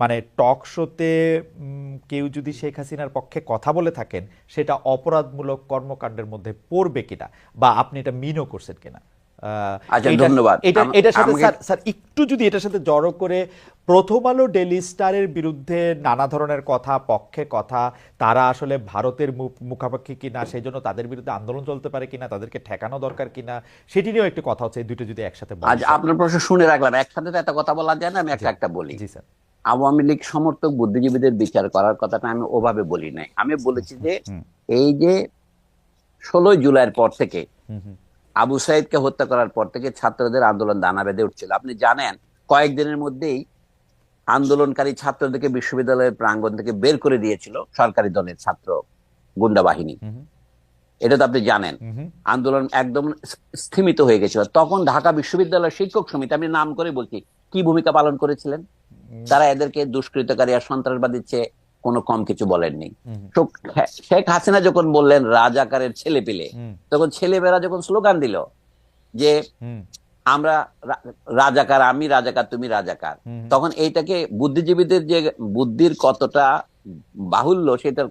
মানে টক শোতে কেউ যদি শেখ হাসিনার পক্ষে কথা বলে থাকেন সেটা অপরাধমূলক কর্মকাণ্ডের মধ্যে পড়বে কিনা, বা আপনি এটা মিনও করছেন কিনা। আচ্ছা, এইটা ধন্যবাদ। এটা এটার সাথে আমাকে স্যার স্যার একটু যদি এটার সাথে জড়ো করে প্রথম আলো ডেইলি স্টারের বিরুদ্ধে নানা ধরনের কথা, পক্ষে কথা, তারা আসলে ভারতের মুখাপেক্ষী কিনা, সেই জন্য তাদের বিরুদ্ধে আন্দোলন চলতে পারে কিনা, তাদেরকে ঠেকানো দরকার কিনা, সেটি নিয়েও একটু কথা হচ্ছে। এই দুটো যদি একসাথে আজ বলেন স্যার। আপনার প্রশ্ন শুনে রাখলাম, একসাথে তো এত কথা বলা যায় না, আমি জি একটা একটা বলি। জি স্যার। আওয়ামী লীগ সমর্থক বুদ্ধিজীবীদের বিচার করার কথাটা আমি ওভাবে বলি নাই। আমি বলেছি যে এই যে 16 জুলাইয়ের পর থেকে, হুম হুম আবু সাইদকে হত্যা করার পর থেকে ছাত্রদের আন্দোলন দানা বেঁধে উঠছিল। আপনি জানেন, কয়েকদিনের মধ্যেই আন্দোলনকারী ছাত্রদেরকে বিশ্ববিদ্যালয়ের প্রাঙ্গণ থেকে বের করে দিয়েছিল সরকারি দলের ছাত্র গুন্ডা বাহিনী। হুম এটা তো আপনি জানেন। হুম আন্দোলন একদম স্থিমিত হয়ে গেছিল। তখন ঢাকা বিশ্ববিদ্যালয়ের শিক্ষক সমিতি, আমি নাম করে বলছি, কি ভূমিকা পালন করেছিলেন? তারা এদেরকে দুষ্কৃতকারী আর সন্ত্রাসবাদীর চেয়ে কোনো কম কিছু বলেননি। হুম তো শেখ হাসিনা যখন বললেন রাজাকারের ছেলে পেলে, হুম তখন ছেলেমেয়েরা যখন স্লোগান দিল যে হুম আমরা রাজাকার, আমি রাজাকার, তুমি রাজাকার, হুম তখন এইটাকে বুদ্ধিজীবীদের যে বুদ্ধির কতটা বাহুল্য সেটা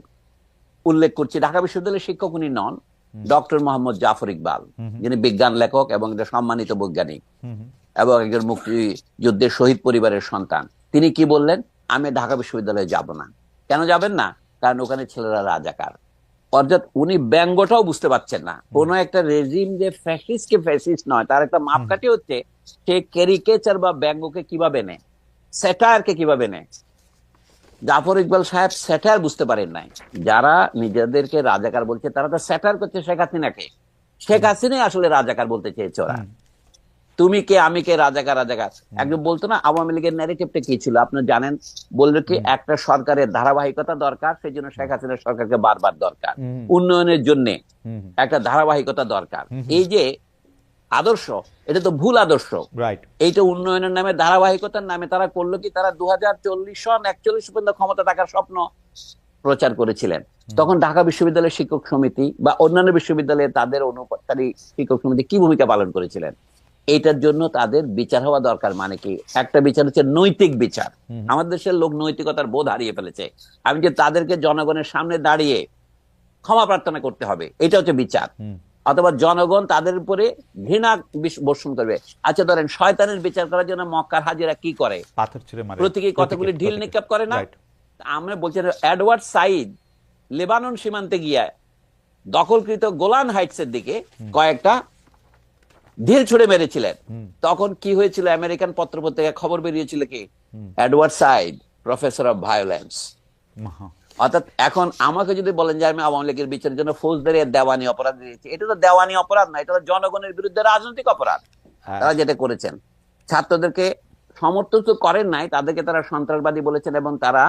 উল্লেখ করছি। ঢাকা বিশ্ববিদ্যালয়ের শিক্ষক উনি নন, ডক্টর মোহাম্মদ জাফর ইকবাল, হুম যিনি বিজ্ঞান লেখক এবং একটা সম্মানিত বৈজ্ঞানিক হুম এবং একজন মুক্তিযুদ্ধের শহীদ পরিবারের সন্তান। তিনি কি বললেন? আমি ঢাকা বিশ্ববিদ্যালয়ে যাব না। কেন যাবেন না? কারণ ওখানে ছেলেরা রাজাকার। অর্থাৎ উনি ব্যঙ্গটাও বুঝতে পারছেন না। কোন একটা রেজিম যে ফ্যাসিস্ট কে ফ্যাসিস্ট নয়, তার একটা হুম মাপকাঠি হচ্ছে সে ক্যারিকেচার বা ব্যঙ্গকে কিভাবে নেয়, স্যাটায়ারকে কিভাবে নেয়। জাফর ইকবাল সাহেব স্যাটায়ার বুঝতে পারেন নাই। যারা নিজেদেরকে রাজাকার বলছে তারা তো স্যাটায়ার করছে শেখ হাসিনাকে। শেখ হাসিনাই আসলে রাজাকার বলতে চেয়েছে ওরা। হুম তুমি কে, আমি কে, রাজাকার রাজাকার। একজন বলতো না আওয়ামী লীগের ন্যারেটিভটা কি ছিল আপনি জানেন? বললো কি, হুম একটা সরকারের ধারাবাহিকতা দরকার, সেই জন্য শেখ হাসিনার সরকারকে বারবার দরকার। হুম উন্নয়নের জন্য হুম একটা ধারাবাহিকতা দরকার। হুম হুম এই যে আদর্শ, এটা তো ভুল আদর্শ। রাইট। এইটা উন্নয়নের নামে, ধারাবাহিকতার নামে তারা করলো কি, তারা 2040 সন 41 পর্যন্ত ক্ষমতা থাকার স্বপ্ন প্রচার করেছিলেন। তখন ঢাকা বিশ্ববিদ্যালয়ের শিক্ষক সমিতি বা অন্যান্য বিশ্ববিদ্যালয়ে তাদের অনুপাতকারী শিক্ষক সমিতি কি ভূমিকা পালন করেছিলেন? এইটার জন্য তাদের বিচার হওয়া দরকার। মানে কি? একটা বিচার হচ্ছে নৈতিক বিচার। হুম আমাদের দেশের লোক নৈতিকতার বোধ হারিয়ে ফেলেছে। আমি যে তাদেরকে জনগণের সামনে দাঁড়িয়ে ক্ষমা প্রার্থনা করতে হবে, এটা হচ্ছে বিচার। হুম অথবা জনগণ তাদের উপরে ঘৃণা বর্ষণ করবে। আচ্ছা ধরেন, শয়তানের বিচার করার জন্য মক্কার হাজিরা কি করে? পাথর ছুঁড়ে মারে, প্রতীকী কতগুলি ঢিল নিক্ষেপ করে না? রাইট। আমরা বলছি এডওয়ার্ড সাইদ লেবানন সীমান্তে গিয়ে দখলকৃত গোলান হাইটস এর দিকে কয়েকটা ঢিল ছুড়ে মেরেছিলেন। হুম তখন কি হয়েছিল? আমেরিকান পত্রপত্রিকায় খবর বেরিয়েছিল কি, হুম Edward Said professor of violence. মহা। অর্থাৎ এখন আমাকে যদি বলেন যে আমি আওয়ামী লীগের বিচারের জন্য ফৌজদারি দেওয়ানি অপরাধ দিয়েছি, এটা তো দেওয়ানি অপরাধ না, এটা তো জনগণের বিরুদ্ধে রাজনৈতিক অপরাধ। হ্যাঁ। তারা যেটা করেছেন, ছাত্রদেরকে সমর্থন তো করেন নাই, তাদেরকে তারা সন্ত্রাসবাদী বলেছেন এবং তারা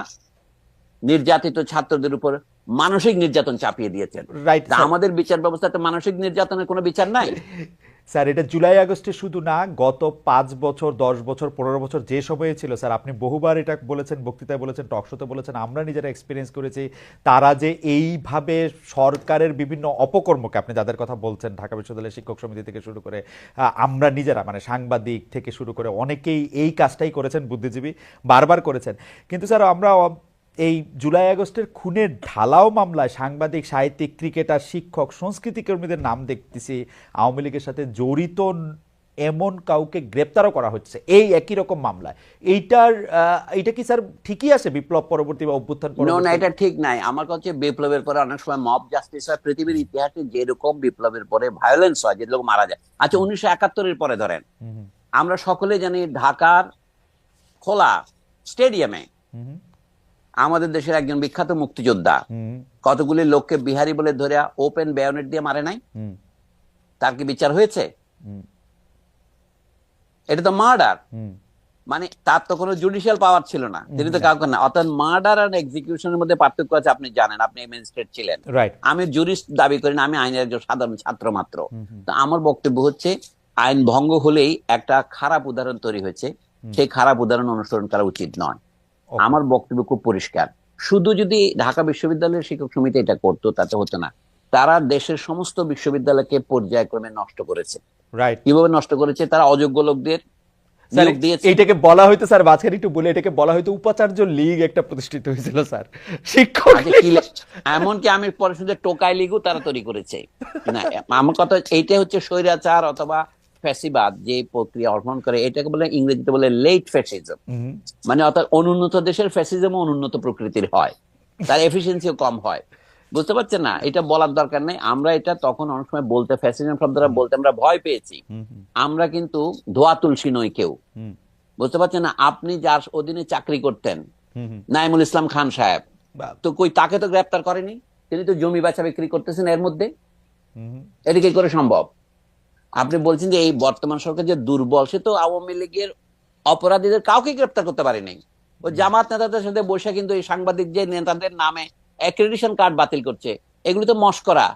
নির্যাতিত ছাত্রদের উপর মানসিক নির্যাতন চাপিয়ে দিয়েছেন। Right sir. আমাদের বিচার ব্যবস্থাতে মানসিক নির্যাতনের কোনো বিচার নাই। স্যার এটা জুলাই আগস্টে শুধু না, গত 5 বছর, 10 বছর, 15 বছর যে সময়ে ছিল স্যার, আপনি বহুবার এটা বলেছেন, বক্তৃতায় বলেছেন, টকশোতে বলেছেন, আমরা নিজেরা এক্সপিরিয়েন্স করেছি। তারা যে এইভাবে সরকারের বিভিন্ন অপকর্মকে, আপনি যাদের কথা বলছেন, ঢাকা বিশ্ববিদ্যালয়ের শিক্ষক সমিতি থেকে শুরু করে আমরা নিজেরা, মানে সাংবাদিক থেকে শুরু করে অনেকেই এই কাজটাই করেছেন, বুদ্ধিজীবী বারবার করেছেন। কিন্তু স্যার আমরা এই জুলাই আগস্টের খুনের ঢালাও মামলায় সাংবাদিক, সাহিত্যিক, ক্রিকেটার, শিক্ষক, সংস্কৃতি কর্মীদের নাম দেখতেছি আওয়ামী লীগের সাথে জড়িত এমন কাউকে গ্রেপ্তারও করা হচ্ছে এই একই রকম মামলায়। এইটা কি স্যার ঠিকই আছে বিপ্লব পরবর্তী বা অভ্যুত্থান না, পরবর্তী? এটা ঠিক নাই। আমার কাছে বিপ্লবের পরে অনেক সময় মব জাস্টিস হয়। পৃথিবীর ইতিহাসে যেরকম বিপ্লবের পরে ভায়োলেন্স হয়, যে লোক মারা যায়। আচ্ছা, 1971-এর পরে ধরেন, হুম আমরা সকলে জানি ঢাকার খোলা স্টেডিয়ামে হুম আমাদের দেশের একজন বিখ্যাত মুক্তিযোদ্ধা হুম কতগুলি লোককে বিহারি বলে ধরে ওপেন বায়োনেট দিয়ে মারে নাই? হুম তার কি বিচার হয়েছে? হুম এটা তো মার্ডার। হুম মানে তার তো কোনো জুডিশিয়াল পাওয়ার ছিল না, তিনি তো কাউকে না। অর্থাৎ মার্ডার আর এক্সিকিউশনের মধ্যে পার্থক্য আছে। আপনি জানেন, আপনি ম্যাজিস্ট্রেট ছিলেন। রাইট। আমি জুরিস্ট দাবি করি না, আমি আইনের একজন সাধারণ ছাত্র মাত্র। তো আমার বক্তব্য হচ্ছে, আইন ভঙ্গ হলেই একটা খারাপ উদাহরণ তৈরি হয়েছে, সেই খারাপ উদাহরণ অনুসরণ করা উচিত নয়। ওকে। আমার বক্তব্য খুব পরিষ্কার। শুধু যদি ঢাকা বিশ্ববিদ্যালয়ের শিক্ষক সমিতি এটা করতো তাতে হতো না। তারা দেশের সমস্ত বিশ্ববিদ্যালয়কে পর্যায়ক্রমে নষ্ট করেছে। রাইট। কিভাবে নষ্ট করেছে? তারা অযোগ্য লোকদের স্যার নিয়োগ দিয়েছে। এইটাকে বলা হয়তো, স্যার মাঝখানে একটু বলে, এটাকে বলা হয়তো উপাচার্য লীগ একটা প্রতিষ্ঠিত হয়েছিল স্যার, শিক্ষক আচ্ছা লীগ। কি এমনকি আমি পরে শুনছি টোকাই লীগও তারা তৈরি করেছে। না, আমার কথা এইটা হচ্ছে স্বৈরাচার অথবা ফ্যাসিবাদ যে প্রক্রিয়া অর্পণ করে, এটাকে বলে ইংরেজিতে বলে লেট ফ্যাসিজম। হুম, মানে অর্থাৎ অনুন্নত দেশের ফ্যাসিজমও অনুন্নত প্রকৃতির হয়, তার এফিসিয়েন্সিও কম হয়। বুঝতে পারছেন না? এটা বলার দরকার নেই। আমরা এটা তখন অনেক সময় বলতে, ফ্যাসিজম শব্দটা হুম, বলতে আমরা ভয় পেয়েছি। হুম, হুম, আমরা কিন্তু ধোয়া তুলসী নই কেউ। হুম, বুঝতে পারছেন না? আপনি যার অধীনে চাকরি করতেন, হুম, হুম, নাইমুল ইসলাম খান সাহেব, বা- তো কই তাকে তো গ্রেপ্তার করেনি? তিনি তো জমি বেচা বিক্রি করতেছেন এর মধ্যে। হুম, হুম, এটা কি করে সম্ভব? আপনি বলছেন যে এই বর্তমান সরকার যে দুর্বল, সে তো আওয়ামী লীগের অপরাধীদের কাউকে গ্রেপ্তার করতে পারেনি। ও জামাত নেতাদের সাথে বসে কিন্তু এই সাংবাদিক যে নেতাদের নামে অ্যাক্রেডিটেশন কার্ড বাতিল করছে, এগুলো তো মশকরা।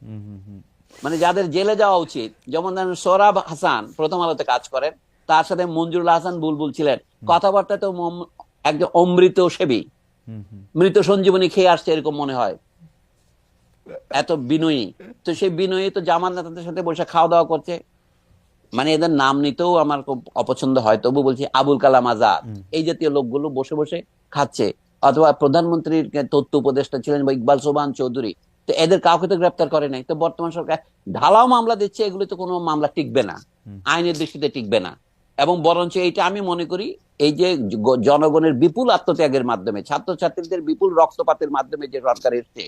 হুম, হুম, হুম, মানে যাদের জেলে যাওয়া উচিত, যেমন ধরেন সোহরাব হাসান প্রথম আলোতে কাজ করেন, তার সাথে মঞ্জুরুল হাসান বুলবুল ছিলেন, কথাবার্তা তো একজন অমৃত সেবী, হুম, হুম। মৃত সঞ্জীবনী খেয়ে আসছে এরকম মনে হয়, এত বিনয়ী। তো সেই বিনয়ী তো জামাত নেতাদের সাথে বসে খাওয়া দাওয়া করছে। মানে এদের নাম নিতেও আমার খুব অপছন্দ হয়, তবু বলছি আবুল কালাম আজাদ, এই জাতীয় লোকগুলো বসে বসে খাচ্ছে। অথবা প্রধানমন্ত্রীর তথ্য উপদেষ্টা ছিলেন বা ইকবাল সোবহান চৌধুরী, তো এদের কাউকে তো গ্রেপ্তার করে নাই। তো বর্তমান সরকার ঢালাও মামলা দিচ্ছে, এগুলো তো কোনো মামলা টিকবে না, আইনের দৃষ্টিতে টিকবে না। এবং বরঞ্চ এইটা আমি মনে করি, এই যে জনগণের বিপুল আত্মত্যাগের মাধ্যমে, ছাত্রছাত্রীদের বিপুল রক্তপাতের মাধ্যমে যে সরকার এসছে,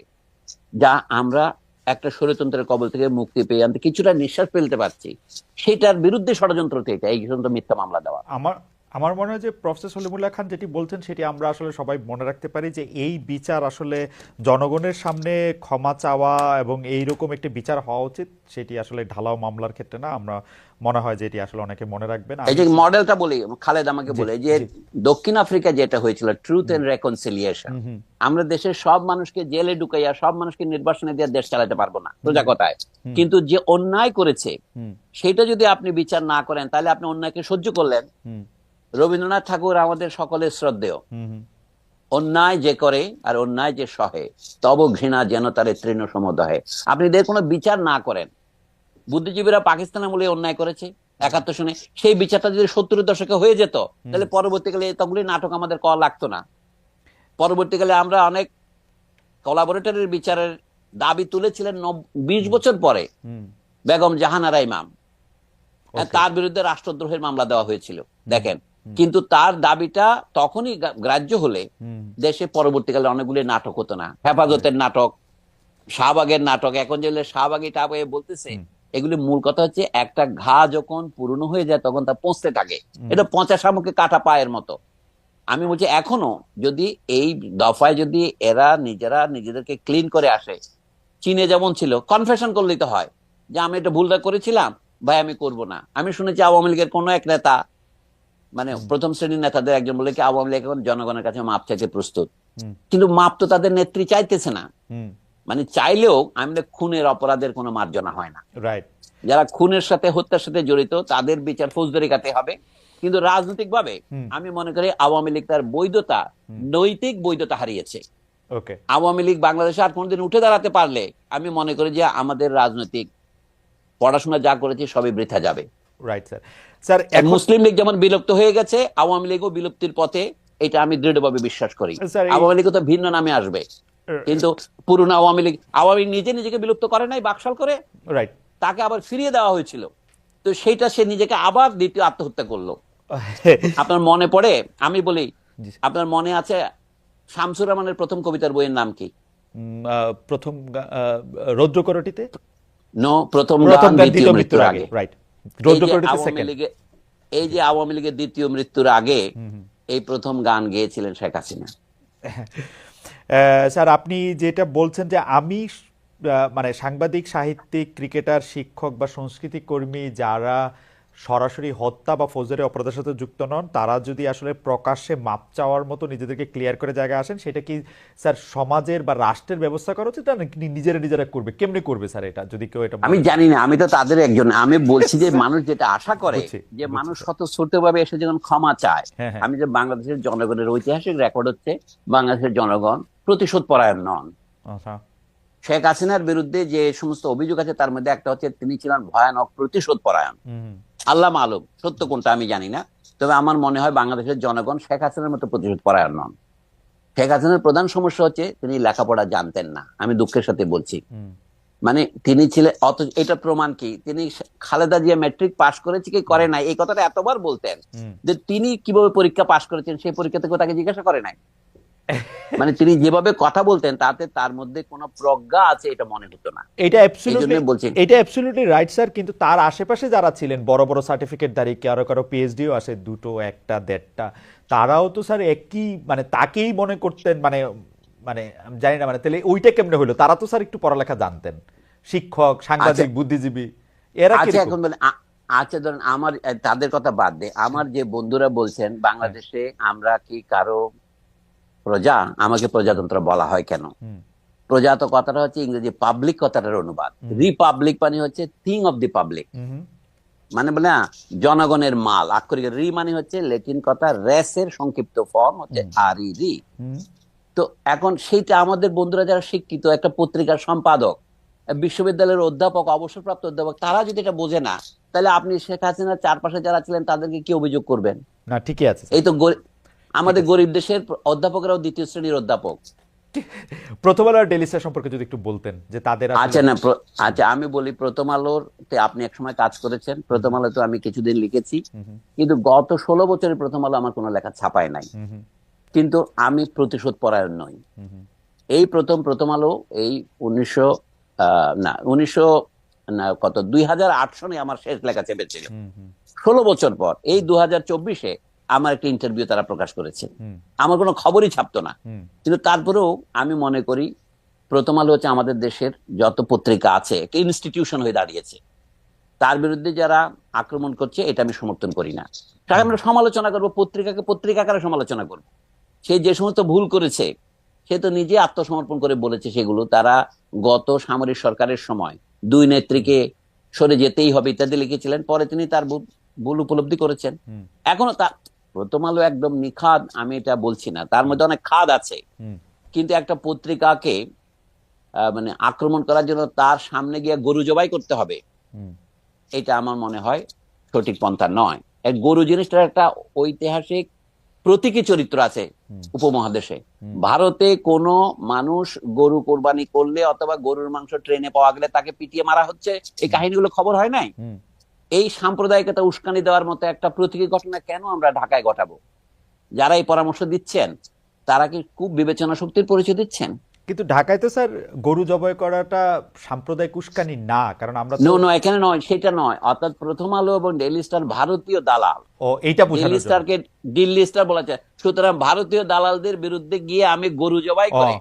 যা আমরা একটা স্বৈরতন্ত্রের কবল থেকে মুক্তি পেয়ে আনতে কিছুটা নিঃশ্বাস ফেলতে পারছি, সেটার বিরুদ্ধে ষড়যন্ত্র থেকে এই পর্যন্ত মিথ্যা মামলা দেওয়া। আমার আমার মনে হয় যে প্রফেসর সলিমুল্লাহ খান যেটি বলছেন সেটি আমরা আসলে সবাই মনে রাখতে পারি, যে এই বিচার আসলে জনগণের সামনে ক্ষমা চাওয়া এবং এইরকম একটি বিচার হওয়া উচিত, সেটি আসলে ঢালাও মামলার ক্ষেত্রে না। আমরা মনে হয় যে এটি আসলে অনেকে মনে রাখবেন। এই যে মডেলটা বলি, খালেদ আমাকে জি, বলে যে জি, দক্ষিণ আফ্রিকা যেটা হয়েছিল ট্রুথ এন্ড রেকনসিলিয়েশন, হুম, হুম, আমরা দেশের সব মানুষকে জেলে ঢুকাইয়া সব মানুষকে নির্বাসনে দিয়ে দেশ চালাতে পারবো না, সোজা কথায়। হুম, কিন্তু যে অন্যায় করেছে হুম, সেটা যদি আপনি বিচার না করেন, তাহলে আপনি অন্যায়কে সহ্য করলেন। হুম, রবীন্দ্রনাথ ঠাকুর আমাদের সকলের শ্রদ্ধেয়, হুম, হুম, অন্যায় যে করে আর অন্যায় যে সহে, তব ঘৃণা যেন তারে তৃণ সমদহে। আপনি এদের কোনো বিচার না করেন, বুদ্ধিজীবীরা পাকিস্তান আমলে অন্যায় করেছে 71 সনে, সেই বিচারটা যদি 70-এর দশকে হয়ে যেত, তাহলে পরবর্তীকালে এতগুলি নাটক আমাদের করা লাগতো না। পরবর্তীকালে আমরা অনেক কোলাবোরেটরের বিচারের দাবি তুলেছিলেন 20 বছর পরে হুম, বেগম জাহানারা ইমাম, ওকে, তার বিরুদ্ধে রাষ্ট্রদ্রোহের মামলা দেওয়া হয়েছিল, হুম, দেখেন। হুম, কিন্তু তার দাবিটা তখনই গ্রাহ্য হলে হুম, দেশে পরবর্তীকালে অনেকগুলি নাটক হতো না, হেফাজতের নাটক, শাহবাগের নাটক। এখন যে শাহবাগী টাপ বলতেছে, হুম, এগুলি মূল কথা হচ্ছে একটা ঘা যখন পুরনো হয়ে যায় তখন তা পচতে থাকে, হুম, এটা পচা শামুকে কাটা পায়ের মতো। আমি বলছি এখনো যদি এই দফায় যদি এরা নিজেরা নিজেদেরকে ক্লিন করে আসে, চীনে যেমন ছিল, কনফেশন করলেই তো হয় যে আমি এটা ভুলটা করেছিলাম, ভাই আমি করব না। আমি শুনেছি আওয়ামী লীগের কোন এক নেতা, মানে হুম, প্রথম শ্রেণীর নেতাদের একজন বলে কি আওয়ামী লীগ এখন জনগণের কাছে মাপ চাইতে প্রস্তুত। হুম, কিন্তু মাপ তো তাদের নেত্রী চাইতেছে না। হুম, মানে চাইলেও আমাদের খুনের অপরাধের কোনো মার্জনা হয় না। রাইট, যারা খুনের সাথে হত্যার সাথে জড়িত তাদের বিচার ফৌজদারি কাটে হবে। কিন্তু রাজনৈতিক ভাবে হুম, আমি মনে করি আওয়ামী লীগ তার বৈধতা, হুম, নৈতিক বৈধতা হারিয়েছে। ওকে, আওয়ামী লীগ বাংলাদেশে আর কোনোদিন উঠে দাঁড়াতে পারলে আমি মনে করি যে আমাদের রাজনৈতিক পড়াশোনা যা করেছি সবই বৃথা যাবে। Right sir. স্যার এখন মুসলিম লীগ যেমন বিলুপ্ত হয়ে গেছে, আওয়ামী লীগও বিলুপ্তির পথে, এটা আমি দৃঢ়ভাবে বিশ্বাস করি। স্যার এই আওয়ামী লীগও তো ভিন্ন নামে আসবে, কিন্তু পুরনো আওয়ামী লীগ নিজে নিজেকে বিলুপ্ত করে নাই বাকশাল করে, রাইট, তাকে আবার ফিরিয়ে দেওয়া হয়েছিল। তো সেইটা সে নিজেকে আবার দ্বিতীয় আত্মহত্যা করলো। আপনার মনে পড়ে, আমি বলি, জি, আপনার মনে আছে শামসুর রহমানের প্রথম কবিতার বইয়ের নাম কি? প্রথম রৌদ্রকরটিতে প্রথম প্রথম গান গান দ্বিতীয় দ্বিতীয় মৃত্যুর মৃত্যুর আগে, আগে। রাইট, এই যে রৌদ্রকরটিতে আওয়ামী সেকেন্ড। লীগের এই যে আওয়ামী লীগের দ্বিতীয় মৃত্যুর আগে এই প্রথম গান গেয়েছিলেন শেখ হাসিনা। স্যার আপনি যেটা বলছেন যে আমি মানে সাংবাদিক, সাহিত্যিক, ক্রিকেটার, শিক্ষক বা সংস্কৃতি কর্মী যারা সরাসরি হত্যা বা ফৌজদারি অপরাধের সাথে যুক্ত নন, তারা যদি আসলে প্রকাশ্যে মাপ চাওয়ার মতো নিজেদেরকে ক্লিয়ার করে জায়গায় আসেন, সেটা কি স্যার সমাজের বা রাষ্ট্রের ব্যবস্থা করা উচিত, না নিজেরা নিজেরা করবে? কেমনে করবে স্যার এটা, যদি কেউ এটা আমি বলে? জানি না, আমি তো তাদের একজন। আমি বলছি যে মানুষ যেটা আশা করে, বুঝছি, যে বুঝছি মানুষ স্যার। স্বতঃস্ফূর্ত ভাবে এসে যখন ক্ষমা চায়। হ্যাঁ, হ্যাঁ, আমি যে বাংলাদেশের জনগণের ঐতিহাসিক রেকর্ড হচ্ছে বাংলাদেশের জনগণ প্রতিশোধ পরায়ণ নন। আচ্ছা, শেখ হাসিনার বিরুদ্ধে যে সমস্ত অভিযোগ আছে তার মধ্যে একটা হচ্ছে তিনি ছিলেন ভয়ানক প্রতিশোধ পরায়ণ। হুম, আল্লাহ মালুম সত্য কোনটা আমি জানি না, তবে আমার মনে হয় বাংলাদেশের জনগণ শেখ হাসিনার মতো প্রতিশোধ পরায়ণ নন। শেখ হাসিনার প্রধান সমস্যা হচ্ছে তিনি লেখাপড়া জানতেন না, আমি দুঃখের সাথে বলছি। মানে তিনি ছিলেন এটা প্রমাণ কি, তিনি খালেদা জিয়া ম্যাট্রিক পাশ করেছে কি করে নাই এই কথাটা এতবার বলতেন যে তিনি কিভাবে পরীক্ষা পাশ করেছেন সেই পরীক্ষা থেকে তাকে জিজ্ঞাসা করে নাই। মানে তিনি যেভাবে কথা বলতেন তাতে তার মধ্যে কোনো প্রজ্ঞা আছে এটা মনে হতো না। এটা অ্যাবসলিউটলি রাইট স্যার, কিন্তু তার আশেপাশে যারা ছিলেন বড় বড় সার্টিফিকেটধারী, কারো কারো পিএইচডিও আসে, দুটো একটা দেড়টা, তারাও তো স্যার একই মানে তাকেই মনে করতেন, মানে মানে আমি জানি না, মানে তাহলে ওইটা কেমনে হলো? তারা তো স্যার একটু পড়ালেখা জানতেন, শিক্ষক, সাংবাদিক, বুদ্ধিজীবী, এরা কি এখন বলেন আচ্ছা ধরেন আমার তাদের কথা বাদ দে, আমার যে বন্ধুরা বলছেন বাংলাদেশে আমরা কি কারো প্রজা, আমাকে প্রজাতন্ত্র বলা হয় কেন? প্রজা তো কথাটা হচ্ছে ইংরেজি পাবলিক কথাটার অনুবাদ, রিপাবলিক মানে হচ্ছে থিং অফ দি পাবলিক, মানে বলে না জনগণের মাল। আক্ষরিক রি মানে হচ্ছে ল্যাটিন কথা রেসের সংক্ষিপ্ত ফর্ম হচ্ছে আর ই রি। তো এখন সেইটা আমাদের বন্ধুরা যারা শিক্ষিত, একটা পত্রিকার সম্পাদক, বিশ্ববিদ্যালয়ের অধ্যাপক, অবসরপ্রাপ্ত অধ্যাপক, তারা যদি এটা বোঝে না, তাহলে আপনি শেখ হাসিনার চারপাশে যারা ছিলেন তাদেরকে কি অভিযোগ করবেন? না ঠিকই আছে। এই তো আমাদের গরিব দেশের অধ্যাপকরাও দ্বিতীয় শ্রেণীর অধ্যাপক। প্রথম আলো আর ডেইলি স্টার সম্পর্কে যদি একটু বলতেন যে তাদের আচ্ছা আমি বলি, প্রথম আলোর আপনি একসময় কাজ করেছেন, প্রথম আলো তো আমি কিছুদিন লিখেছি, কিন্তু গত 16 বছরের প্রথম আলো আমার কোনো লেখা ছাপায় নাই। কিন্তু আমি প্রতিশোধ পরায়ণ নই। এই প্রথম আলো এই 2008 সনে আমার শেষ লেখা চেপেছিল। 16 বছর পর এই 2024-এ আমার একটা ইন্টারভিউ তারা প্রকাশ করেছে, আমার কোনো খবরই ছাপতো না। কিন্তু তারপরেও আমি মনে করি প্রথম আলো হচ্ছে আমাদের দেশের যত পত্রিকা আছে একটা ইনস্টিটিউশন হয়ে দাঁড়িয়েছে। তার বিরুদ্ধে যারা আক্রমণ করছে এটা আমি সমর্থন করি না। তাকে আমরা সমালোচনা করবো, পত্রিকাকে পত্রিকা আকারে সমালোচনা করবো। সে যে সমস্ত ভুল করেছে সে তো নিজে আত্মসমর্পণ করে বলেছে সেগুলো। তারা গত সামরিক সরকারের সময় 2 নেত্রীকে সরে যেতেই হবে ইত্যাদি লিখেছিলেন, পরে তিনি তার ভুল উপলব্ধি করেছেন। এখনো তার প্রথম আলো একদম নিখাদ আমি এটা বলছি না, তার মধ্যে অনেক খাদ আছে, কিন্তু একটা পত্রিকাকে মানে আক্রমণ করার জন্য তার সামনে গিয়ে গরু জবাই করতে হবে, এটা আমার মনে হয় সঠিক পন্থা নয়। গরু জিনিসটার একটা ঐতিহাসিক প্রতীকী চরিত্র আছে উপমহাদেশে। ভারতে কোনো মানুষ গরু কোরবানি করলে অথবা গরুর মাংস ট্রেনে পাওয়া গেলে তাকে পিটিয়ে মারা হচ্ছে, এই কাহিনীগুলো খবর হয় নাই? এই সাম্প্রদায়িকতা উস্কানি দেওয়ার মতো একটা প্রতীকী ঘটনা কেন আমরা ঢাকায় ঘটাবো? যারা এই পরামর্শ দিচ্ছেন তারা কি খুব বিবেচনা শক্তির পরিচয় দিচ্ছেন? কিন্তু ঢাকায় তো স্যার গরু জবাই করাটা সাম্প্রদায়িক উস্কানি না, কারণ আমরা এখানে নয়, সেটা নয়। অর্থাৎ প্রথম আলো এবং ডেইলি স্টার ভারতীয় দালাল, এইটা ডেইলি স্টারকে দিল্লি স্টার বলা যায়। সুতরাং ভারতীয় দালালদের বিরুদ্ধে গিয়ে আমি গরু জবাই করে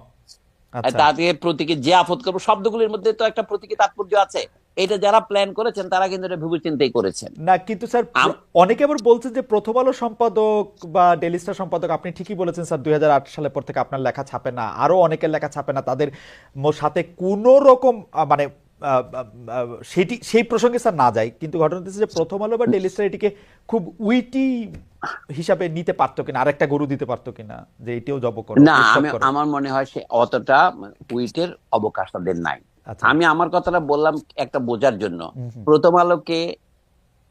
তাকে প্রতীকী যে আফত করবো, শব্দগুলির মধ্যে তো একটা প্রতীকী তাৎপর্য আছে। এটা যারা প্ল্যান করেছেন তারা কিন্তু এটা ভেবে চিন্তাই করেছেন না। কিন্তু স্যার অনেকে আবার বলছেন যে প্রথম আলো সম্পাদক বা ডেইলি স্টার সম্পাদক, আপনি ঠিকই বলেছেন স্যার, 2008 সালের পর থেকে আপনার লেখা ছাপে না, আরো অনেকের লেখা ছাপে না, তাদের সাথে কোনো রকম মানে সেই প্রসঙ্গে স্যার না যায়। কিন্তু ঘটনা হচ্ছে যে প্রথম আলো বা ডেইলি স্টার এটিকে খুব উইটি হিসাবে নিতে পারতো কিনা, আরেকটা গরু দিতে পারতো কিনা যে এটিও জব করে না। আমার মনে হয় সে অতটা উইটের অবকাশ তাদের নাই। আমি আমার কথাটা বললাম একটা বোঝার জন্য, প্রথম আলোকে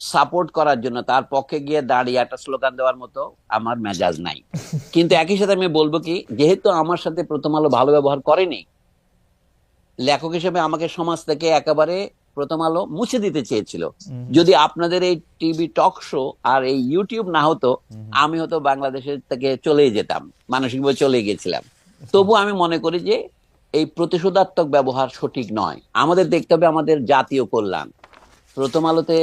সাপোর্ট করার জন্য তার পক্ষে গিয়ে দাঁড়িয়ে একটা স্লোগান দেওয়ার মতো আমার মেজাজ নাই। কিন্তু একই সাথে আমি বলবো কি, যেহেতু আমার সাথে প্রথম আলো ভালো ব্যবহার করেনি, লেখক হিসেবে আমাকে সমাজ থেকে একেবারে প্রথম আলো মুছে দিতে চেয়েছিল। যদি আপনাদের এই টিভি টক শো আর এই ইউটিউব না হতো, আমি হয়তো বাংলাদেশের থেকে চলে যেতাম, মানসিকভাবে চলে গেছিলাম। তবু আমি মনে করি যে এই প্রতিশোধাত্মক ব্যবহার সঠিক নয়। আমাদের দেখতে হবে আমাদের জাতীয় কল্যাণ। প্রথম আলোতে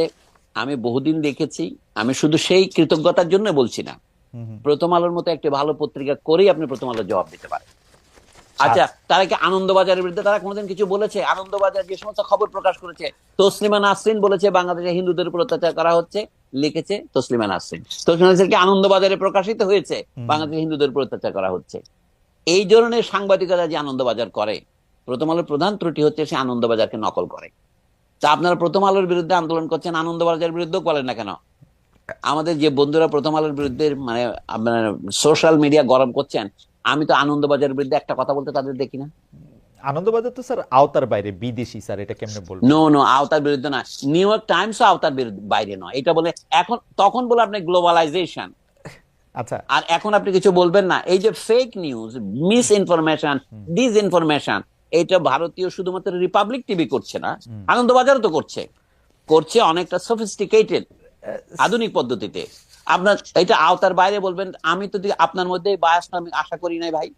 আমি বহুদিন দেখেছি, আমি শুধু সেই কৃতজ্ঞতার জন্য বলছি না, প্রথম আলোর মতো একটি ভালো পত্রিকা করেই আপনি প্রথম আলো জবাব দিতে পারেন। আচ্ছা, তারা কি আনন্দবাজারের বিরুদ্ধে তারা কোনোদিন কিছু বলেছে? আনন্দবাজার যে সমস্ত খবর প্রকাশ করেছে, তসলিমা নাসরিন বলেছে বাংলাদেশে হিন্দুদের উপর অত্যাচার করা হচ্ছে, লিখেছে তসলিমা নাসরিন। তসলিমা নাসরিন কি আনন্দবাজারে প্রকাশিত হয়েছে বাংলাদেশে হিন্দুদের উপর অত্যাচার করা হচ্ছে? এই ধরনের সাংবাদিকতা যে আনন্দবাজার করে, প্রথম আলোর প্রধান ত্রুটি হচ্ছে সে আনন্দবাজারকে নকল করে। তা আপনারা প্রথম আলোর বিরুদ্ধে আন্দোলন করছেন, আনন্দবাজারের বিরুদ্ধে বলেন না কেন? আমাদের যে বন্ধুরা প্রথম আলোর বিরুদ্ধে মানে সোশ্যাল মিডিয়া গরম করছেন, আমি তো আনন্দবাজারের বিরুদ্ধে একটা কথা বলতে তাদের দেখি না। আনন্দবাজার তো স্যার আওতার বাইরে, বিদেশি স্যার, এটা কেমনে বলবো? নো নো, আওতার বিরুদ্ধে না। নিউ ইয়র্ক টাইমস আওতার বাইরে নয়, এটা বলে এখন তখন বলে আপনি গ্লোবালাইজেশন। আচ্ছা, আর এখন আপনি কিছু বলবেন না। এই যে fake news, misinformation, disinformation, এটা ভারতীয় শুধুমাত্র রিপাবলিক টিভি করছে না, আনন্দবাজারও তো করছে, করছে অনেকটা সফিস্টিকেটেড আধুনিক পদ্ধতিতে। আপনার এটা আওতার বাইরে বলবেন, আমি তো আপনার মধ্যে বায়াস আমি আশা করি নাই ভাই।